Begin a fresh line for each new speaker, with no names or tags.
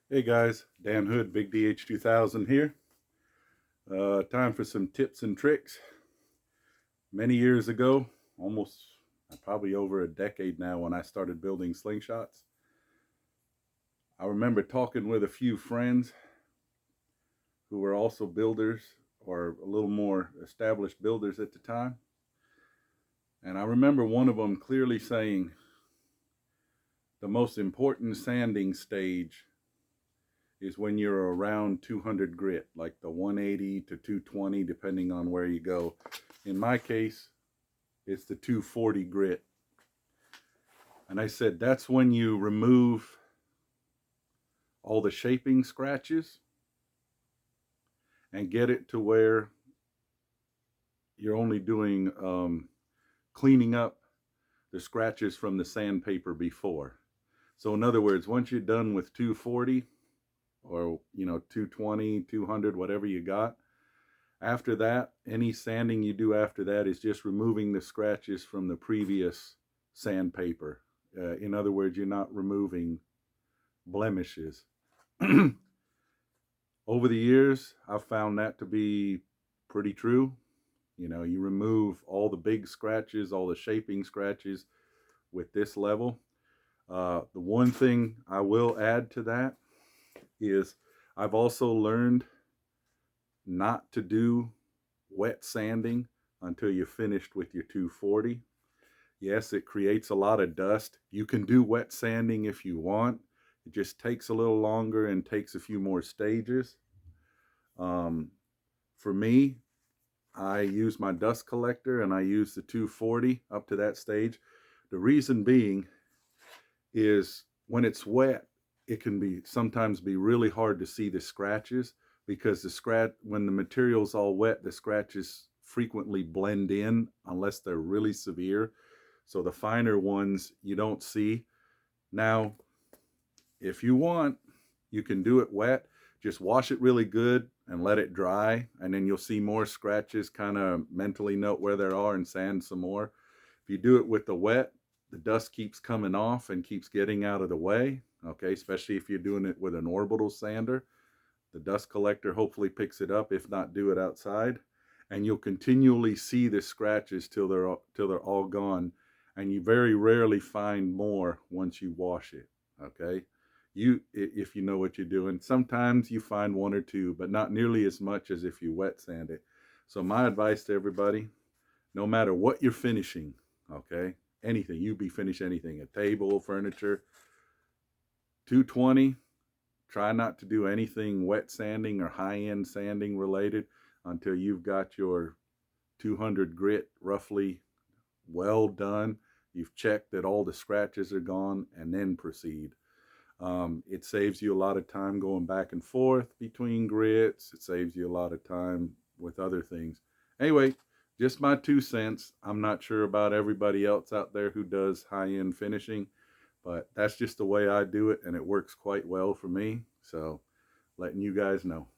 Hey guys, Dan Hood, Big DH2000 here. Time for some tips and tricks. Many years ago, almost probably over a decade now, when I started building slingshots, I remember talking with a few friends who were also builders or a little more established builders at the time. And I remember one of them clearly saying the most important sanding stage is when you're around 200 grit, like the 180 to 220, depending on where you go. In my case, it's the 240 grit. And I said, that's when you remove all the shaping scratches and get it to where you're only doing cleaning up the scratches from the sandpaper before. So in other words, once you're done with 240 or 220, 200, whatever you got, after that, any sanding you do after that is just removing the scratches from the previous sandpaper. In other words, you're not removing blemishes. Over the years, I've found that to be pretty true. You remove all the big scratches, all the shaping scratches with this level. The one thing I will add to that is I've also learned not to do wet sanding until you're finished with your 240. Yes, it creates a lot of dust. You can do wet sanding if you want. It just takes a little longer and takes a few more stages. For me, I use my dust collector and I use the 240 up to that stage. The reason being is when it's wet, it can be sometimes be really hard to see the scratches because when the material's all wet, the scratches frequently blend in unless they're really severe. So the finer ones you don't see. Now, if you want, you can do it wet. Just wash it really good and let it dry, and then you'll see more scratches. Kind of mentally note where there are and sand some more. If you do it with the wet, the dust keeps coming off and keeps getting out of the way, okay, especially if you're doing it with an orbital sander. The dust collector hopefully picks it up. If not, do it outside, and you'll continually see the scratches till they're all gone, and you very rarely find more once you wash it, okay? If you know what you're doing, sometimes you find one or two, but not nearly as much as if you wet sand it. So my advice to everybody, no matter what you're finishing, okay, anything, you be finish anything, a table, furniture, 220, try not to do anything wet sanding or high-end sanding related until you've got your 200 grit roughly well done. You've checked that all the scratches are gone, and then proceed. It saves you a lot of time going back and forth between grits. It saves you a lot of time with other things. Anyway, just my 2 cents. I'm not sure about everybody else out there who does high-end finishing, but that's just the way I do it, and it works quite well for me. So letting you guys know.